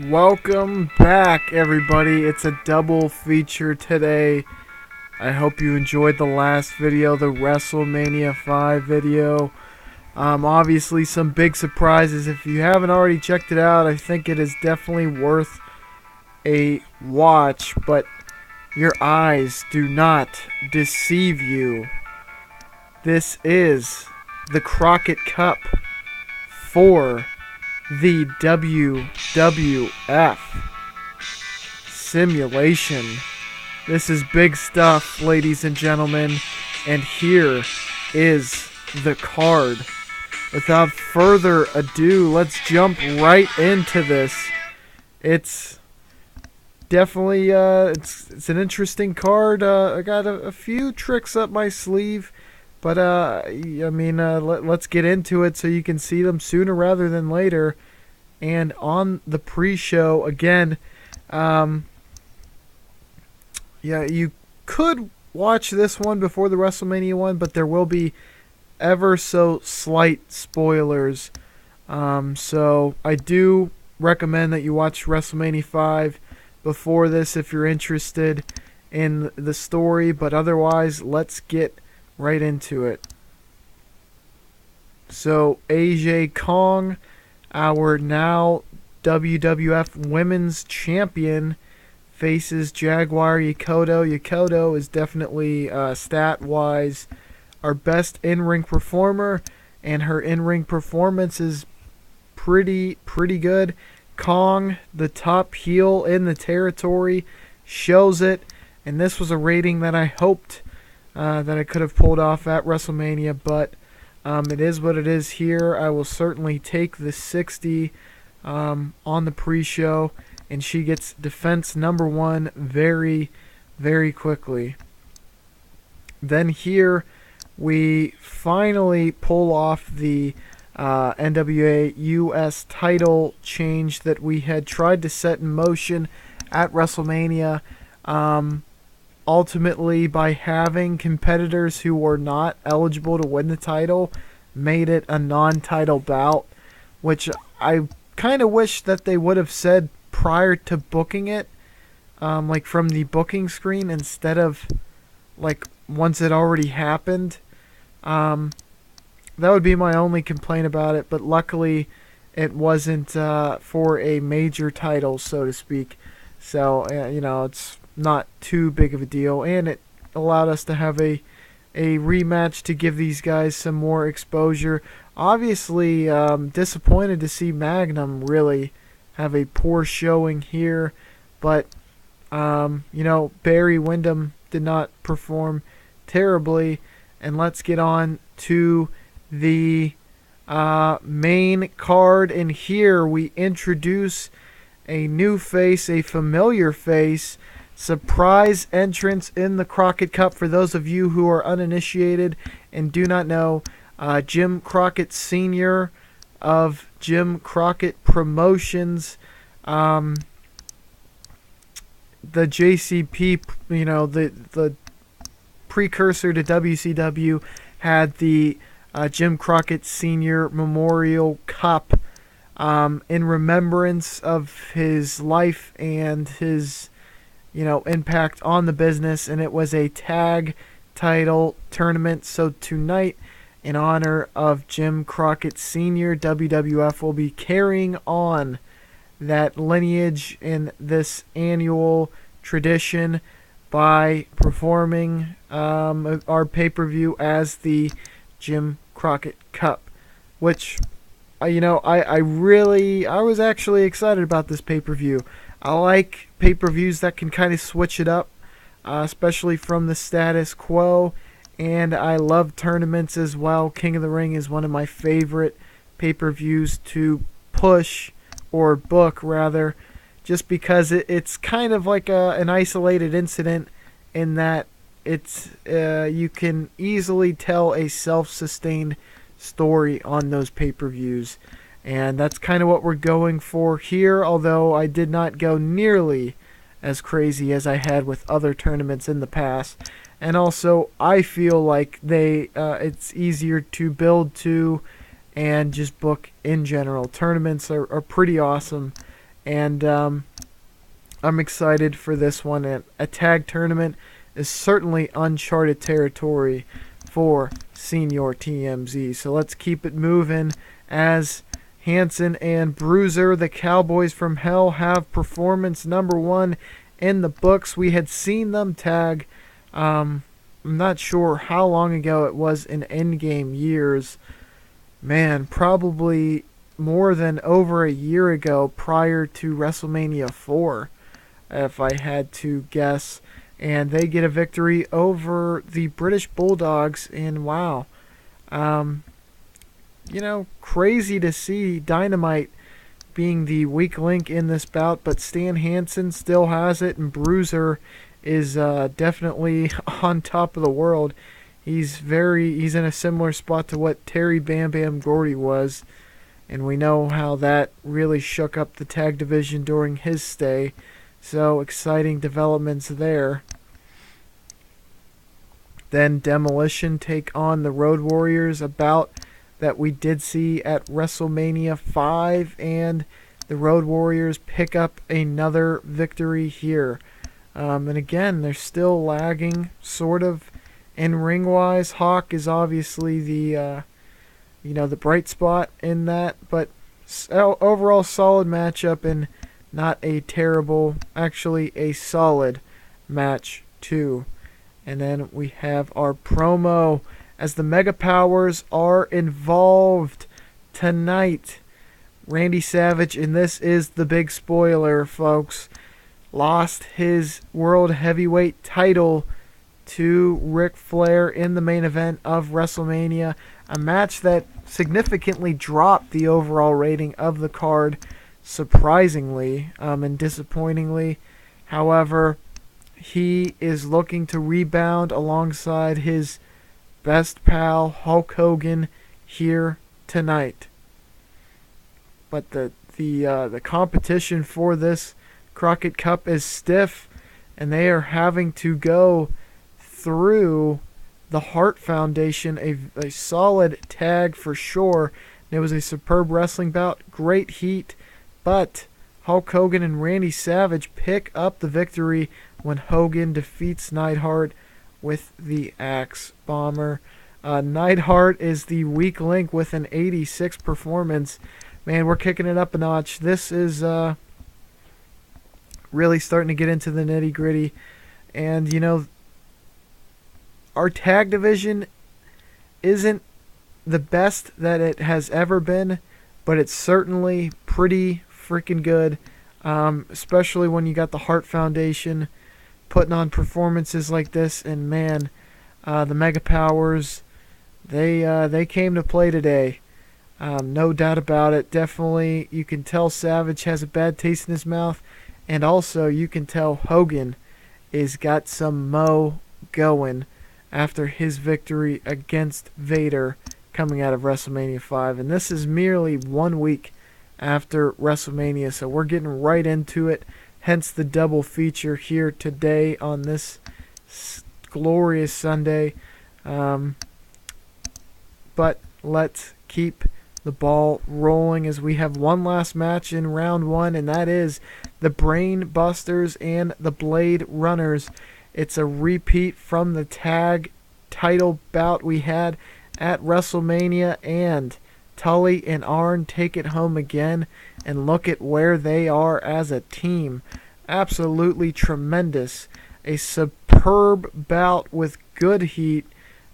Welcome back, everybody. It's a double feature today. I hope you enjoyed the last video, the WrestleMania 5 video. Obviously, some big surprises. If you haven't already checked it out, I think it is definitely worth a watch, but your eyes do not deceive you. This is the Crocket Cup for the WWF simulation. This is big stuff, ladies and gentlemen, and here is the card. Without further ado, let's jump right into this. It's definitely it's an interesting card. I got a few tricks up my sleeve, but let's get into it so you can see them sooner rather than later. And on the pre-show again, you could watch this one before the WrestleMania one, but there will be ever so slight spoilers. So I do recommend that you watch WrestleMania 5 before this if you're interested in the story, but otherwise, let's get right into it. So AJ Kong, our now WWF Women's Champion, faces Jaguar Yokota. Yokota is definitely stat-wise our best in-ring performer, and her in-ring performance is pretty good. Kong, the top heel in the territory, shows it, and this was a rating that I hoped that I could have pulled off at WrestleMania, but it is what it is here. I will certainly take the 60 on the pre-show, and she gets defense number 1 very quickly. Then here we finally pull off the NWA US title change that we had tried to set in motion at WrestleMania. Ultimately, by having competitors who were not eligible to win the title, made it a non-title bout, which I kind of wish that they would have said prior to booking it, like from the booking screen, instead of like once it already happened. That would be my only complaint about it, but luckily it wasn't for a major title, so to speak. So, it's not too big of a deal, and it allowed us to have a rematch to give these guys some more exposure. Obviously, disappointed to see Magnum really have a poor showing here, but Barry Windham did not perform terribly. And let's get on to the main card, and here we introduce a new face, a familiar face. Surprise entrance in the Crocket Cup. For those of you who are uninitiated and do not know, Jim Crockett Sr. of Jim Crockett Promotions, the JCP, the precursor to WCW, had the Jim Crockett Sr. Memorial Cup in remembrance of his life and his impact on the business, and it was a tag title tournament. So tonight, in honor of Jim Crockett Sr., WWF will be carrying on that lineage in this annual tradition by performing our pay-per-view as the Jim Crockett Cup, which I was actually excited about this pay-per-view. I like pay-per-views that can kind of switch it up, especially from the status quo, and I love tournaments as well. King of the Ring is one of my favorite pay-per-views to push, or book rather, just because it's kind of like an isolated incident in that it's you can easily tell a self-sustained story on those pay-per-views. And that's kind of what we're going for here, although I did not go nearly as crazy as I had with other tournaments in the past. And also, I feel like it's easier to build to and just book in general. Tournaments are pretty awesome, And I'm excited for this one. And a tag tournament is certainly uncharted territory for Senior TMZ. So let's keep it moving as Hanson and Bruiser, the Cowboys from Hell, have performance number 1 in the books. We had seen them tag, I'm not sure how long ago it was in Endgame years. Man, probably more than over a year ago, prior to WrestleMania 4, if I had to guess. And they get a victory over the British Bulldogs. And wow, crazy to see Dynamite being the weak link in this bout, but Stan Hansen still has it, and Bruiser is definitely on top of the world. He's in a similar spot to what Terry Bam Bam Gordy was, and we know how that really shook up the tag division during his stay. So exciting developments there. Then Demolition take on the Road Warriors, a bout that we did see at WrestleMania 5, and the Road Warriors pick up another victory here. And again, they're still lagging, sort of, in ring-wise. Hawk is obviously the bright spot in that, but overall solid matchup and not a terrible, actually a solid match too. And then we have our promo as the Mega Powers are involved tonight. Randy Savage, and this is the big spoiler, folks, lost his World Heavyweight title to Ric Flair in the main event of WrestleMania, a match that significantly dropped the overall rating of the card, surprisingly and disappointingly. However, he is looking to rebound alongside his best pal Hulk Hogan here tonight. But the competition for this Crocket Cup is stiff, and they are having to go through the Hart Foundation, a solid tag for sure. It was a superb wrestling bout, great heat, but Hulk Hogan and Randy Savage pick up the victory when Hogan defeats Neidhart with the Axe Bomber. Neidhart is the weak link with an 86 performance. Man, we're kicking it up a notch. This is really starting to get into the nitty-gritty. And, our tag division isn't the best that it has ever been, but it's certainly pretty freaking good, especially when you got the Hart Foundation putting on performances like this. And man, the Mega Powers, they came to play today. No doubt about it. Definitely, you can tell Savage has a bad taste in his mouth, and also you can tell Hogan is got some mo going after his victory against Vader coming out of WrestleMania 5. And this is merely 1 week after WrestleMania, so we're getting right into it. Hence the double feature here today on this glorious Sunday. But let's keep the ball rolling as we have one last match in round 1, and that is the Brain Busters and the Blade Runners. It's a repeat from the tag title bout we had at WrestleMania, and Tully and Arn take it home again, and look at where they are as a team. Absolutely tremendous. A superb bout with good heat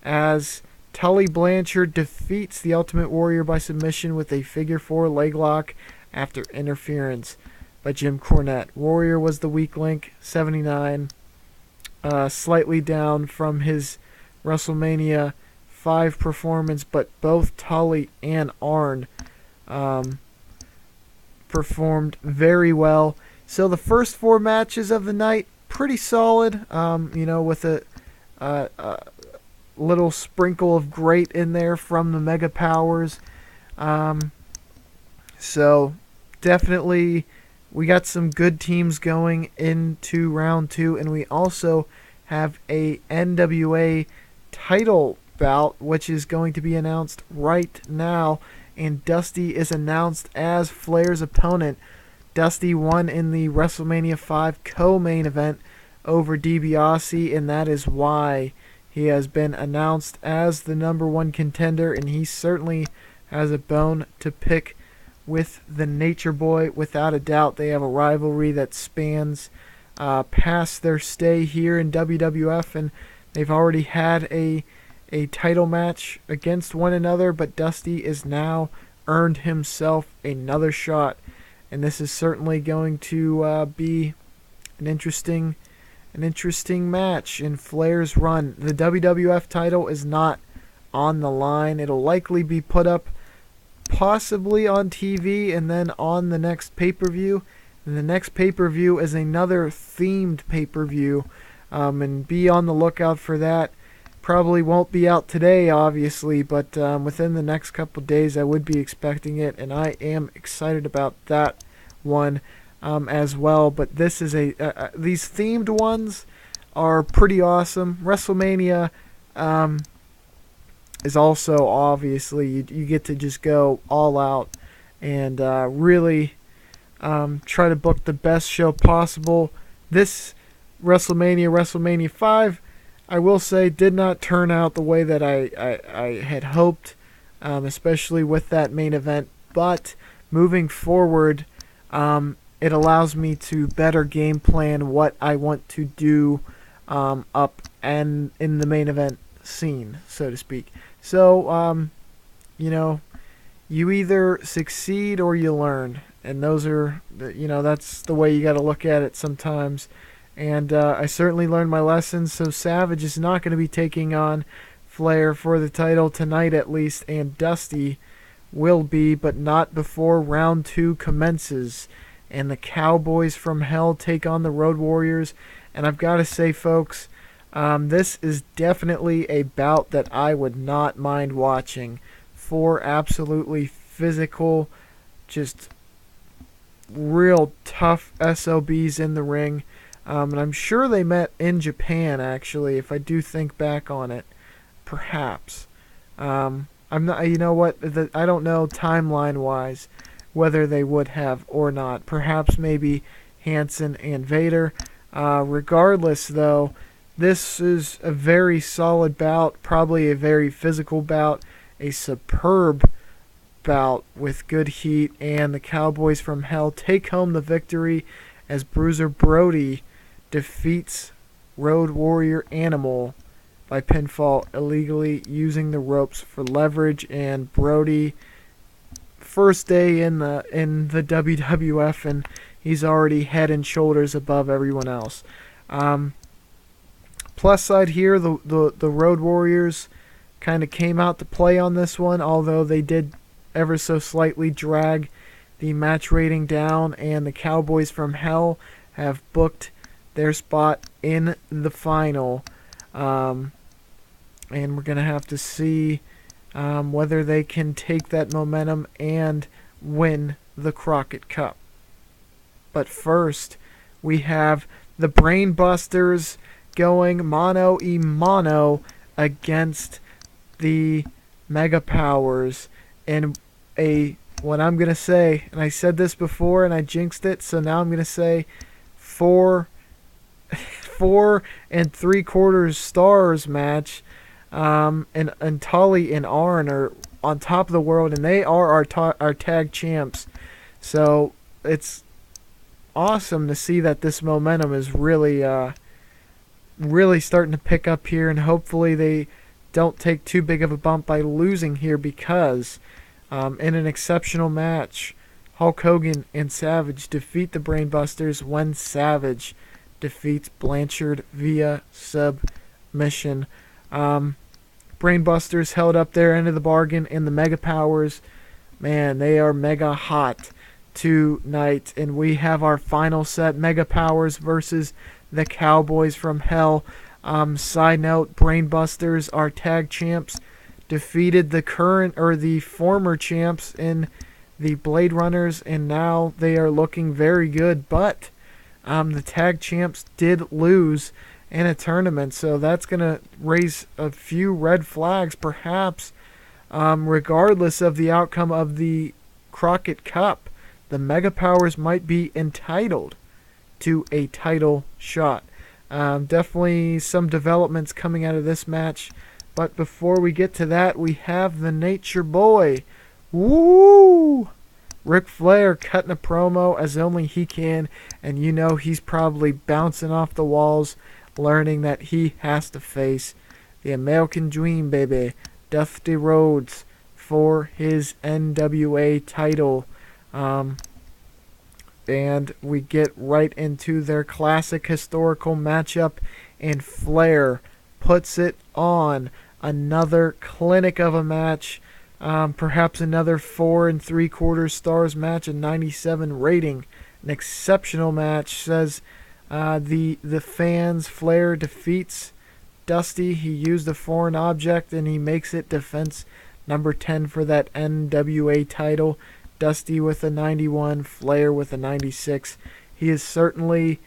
as Tully Blanchard defeats the Ultimate Warrior by submission with a figure 4 leg lock after interference by Jim Cornette. Warrior was the weak link, 79. Slightly down from his WrestleMania 5 performance, but both Tully and Arn performed very well. So the first 4 matches of the night, pretty solid, with a little sprinkle of great in there from the Mega Powers. So definitely we got some good teams going into round 2, and we also have a NWA title bout, which is going to be announced right now, and Dusty is announced as Flair's opponent. Dusty won in the WrestleMania 5 co-main event over DiBiase, and that is why he has been announced as the number one contender, and he certainly has a bone to pick with the Nature Boy. Without a doubt, they have a rivalry that spans past their stay here in WWF, and they've already had a title match against one another, but Dusty has now earned himself another shot, and this is certainly going to be an interesting match in Flair's run. The WWF title is not on the line. It'll likely be put up possibly on TV and then on the next pay-per-view. And the next pay-per-view is another themed pay-per-view, and be on the lookout for that. Probably won't be out today, obviously, but within the next couple days I would be expecting it, and I am excited about that one as well. But this is these themed ones are pretty awesome. WrestleMania is also, obviously, you get to just go all out and really try to book the best show possible. This WrestleMania 5, I will say, did not turn out the way that I had hoped, especially with that main event. But moving forward, it allows me to better game plan what I want to do up and in the main event scene, so to speak. So, you either succeed or you learn, and those are, that's the way you got to look at it sometimes. And I certainly learned my lessons, so Savage is not going to be taking on Flair for the title tonight at least, and Dusty will be, but not before round 2 commences. And the Cowboys from Hell take on the Road Warriors. And I've got to say, folks, this is definitely a bout that I would not mind watching. 4 absolutely physical, just real tough SOBs in the ring. And I'm sure they met in Japan, actually, if I do think back on it. Perhaps. I'm not. You know what? I don't know timeline-wise whether they would have or not. Perhaps maybe Hansen and Vader. Regardless, though, this is a very solid bout, probably a very physical bout, a superb bout with good heat, and the Cowboys from Hell take home the victory as Bruiser Brody defeats Road Warrior Animal by pinfall, illegally using the ropes for leverage. And Brody, first day in the WWF, and he's already head and shoulders above everyone else. Plus side here, the Road Warriors kind of came out to play on this one, although they did ever so slightly drag the match rating down, and the Cowboys from Hell have booked their spot in the final. And we're going to have to see whether they can take that momentum and win the Crocket Cup. But first, we have the Brain Busters going mano a mano against the Mega Powers in what I'm going to say, and I said this before and I jinxed it, so now I'm going to say 4 3/4 stars match. And Tully and Arn are on top of the world, and they are our tag champs. So it's awesome to see that this momentum is really starting to pick up here, and hopefully they don't take too big of a bump by losing here, because in an exceptional match, Hulk Hogan and Savage defeat the Brainbusters when Savage defeats Blanchard via submission. Brainbusters held up their end of the bargain, and the Mega Powers, man, they are mega hot tonight. And we have our final set, Mega Powers versus the Cowboys from Hell. Side note, Brainbusters, our tag champs, defeated the former champs in the Blade Runners, and now they are looking very good. But the tag champs did lose in a tournament, so that's going to raise a few red flags, perhaps, regardless of the outcome of the Crocket Cup. the Mega Powers might be entitled to a title shot. Definitely some developments coming out of this match. But before we get to that, we have the Nature Boy. Woo! Ric Flair cutting a promo as only he can, and you know he's probably bouncing off the walls, learning that he has to face the American Dream, baby, Dusty Rhodes, for his NWA title. And we get right into their classic historical matchup, and Flair puts it on. Another clinic of a match, perhaps another 4 3/4 stars match, a 97 rating, an exceptional match. Says the fans. Flair defeats Dusty. He used a foreign object and he makes it defense number 10 for that NWA title. Dusty with a 91, Flair with a 96. He is certainly,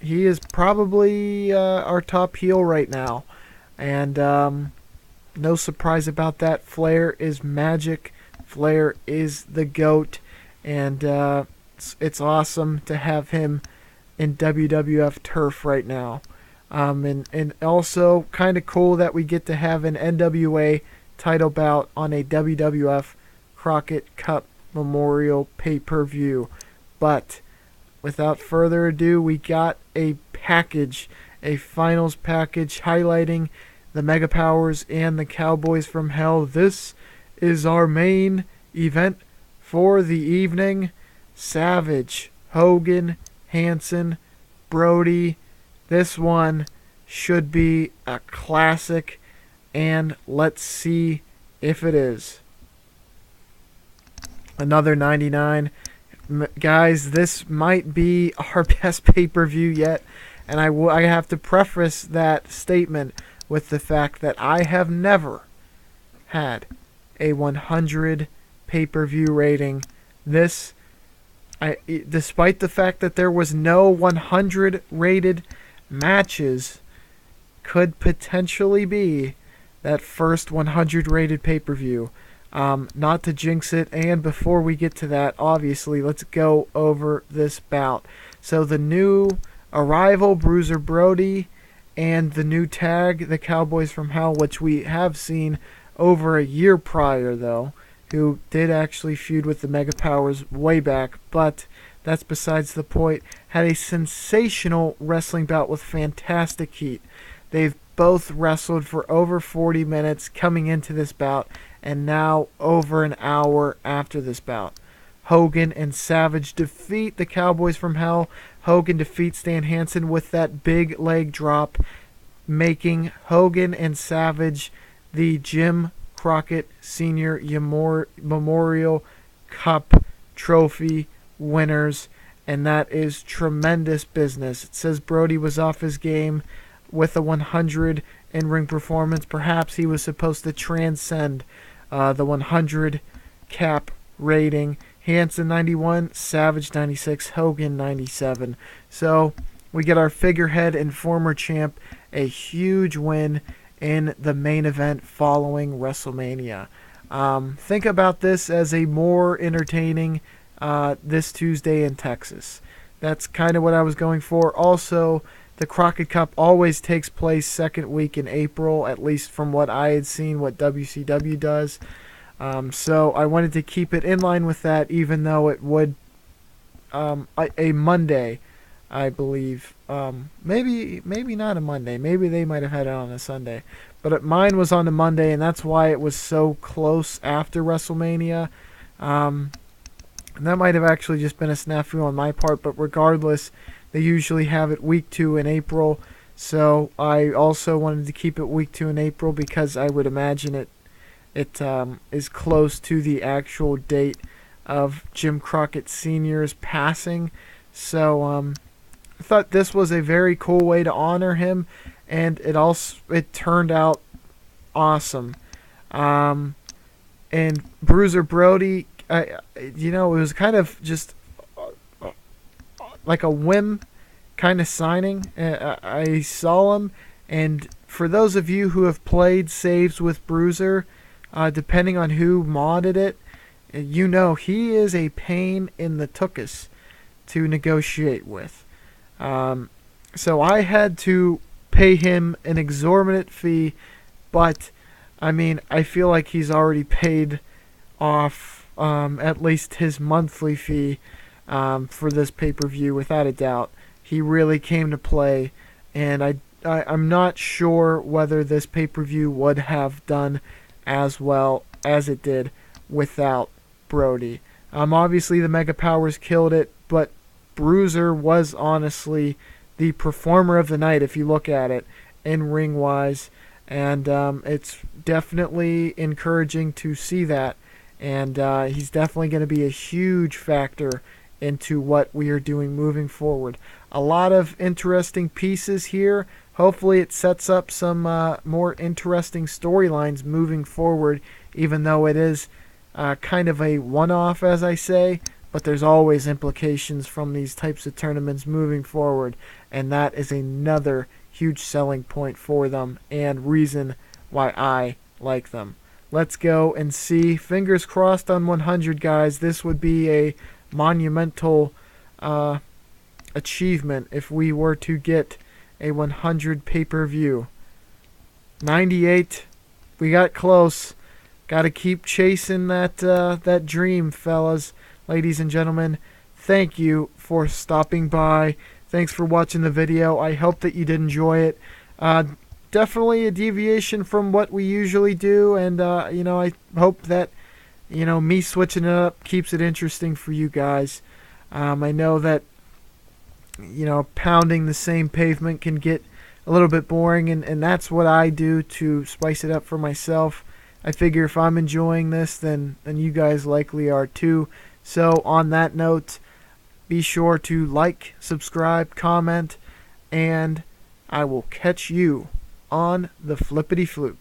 he is probably our top heel right now. And no surprise about that. Flair is magic. Flair is the GOAT. And it's awesome to have him in WWF turf right now. And also kind of cool that we get to have an NWA title bout on a WWF Crocket Cup Memorial pay-per-view. But without further ado, we got a package, a finals package highlighting the Mega Powers and the Cowboys from Hell. This is our main event for the evening. Savage, Hogan, Hanson, Brody. This one should be a classic, and let's see if it is. Another 99. Guys, this might be our best pay-per-view yet, and I have to preface that statement with the fact that I have never had a 100 pay-per-view rating. This, despite the fact that there was no 100 rated matches, could potentially be that first 100 rated pay-per-view. Not to jinx it, and before we get to that, obviously, let's go over this bout. So the new arrival, Bruiser Brody, and the new tag, the Cowboys from Hell, which we have seen over a year prior, though, who did actually feud with the Mega Powers way back, but that's besides the point, had a sensational wrestling bout with fantastic heat. They've both wrestled for over 40 minutes coming into this bout, and now over an hour after this bout. Hogan and Savage defeat the Cowboys from Hell. Hogan defeats Stan Hansen with that big leg drop, making Hogan and Savage the Jim Crockett Sr. Memorial Cup Trophy winners, and that is tremendous business. It says Brody was off his game with a 100 in-ring performance. Perhaps he was supposed to transcend the 100 cap rating. Hansen 91, Savage 96, Hogan 97. So we get our figurehead and former champ a huge win in the main event following WrestleMania. Think about this as a more entertaining this Tuesday in Texas. That's kind of what I was going for. Also, the Crocket Cup always takes place second week in April, at least from what I had seen, what WCW does. So I wanted to keep it in line with that, even though it would a Monday, I believe. Maybe not a Monday. Maybe they might have had it on a Sunday. But mine was on a Monday, and that's why it was so close after WrestleMania. And that might have actually just been a snafu on my part, but regardless, they usually have it week 2 in April. So I also wanted to keep it week 2 in April because I would imagine it is close to the actual date of Jim Crockett Sr.'s passing. So I thought this was a very cool way to honor him, and it turned out awesome. And Bruiser Brody, it was kind of just like a whim kind of signing. I saw him, and for those of you who have played saves with Bruiser, depending on who modded it, You know, he is a pain in the tuchus to negotiate with. Um, so I had to pay him an exorbitant fee, but I mean, I feel like he's already paid off at least his monthly fee for this pay per view without a doubt. He really came to play, and I'm not sure whether this pay per view would have done as well as it did without Brody. Obviously, the Mega Powers killed it, but Bruiser was honestly the performer of the night if you look at it in ring wise, and it's definitely encouraging to see that. And he's definitely going to be a huge factor into what we are doing moving forward. A lot of interesting pieces here. Hopefully, it sets up some more interesting storylines moving forward, even though it is kind of a one-off, as I say. But there's always implications from these types of tournaments moving forward, and that is another huge selling point for them and reason why I like them. Let's go and see. Fingers crossed on 100, guys. This would be a monumental achievement if we were to get a 100 pay-per-view. 98. We got close. Got to keep chasing that dream, fellas. Ladies and gentlemen, thank you for stopping by. Thanks for watching the video. I hope that you did enjoy it. Definitely a deviation from what we usually do, and I hope that me switching it up keeps it interesting for you guys. I know that pounding the same pavement can get a little bit boring, and that's what I do to spice it up for myself. I figure if I'm enjoying this, then you guys likely are too. So on that note, be sure to like, subscribe, comment, and I will catch you on the flippity floop.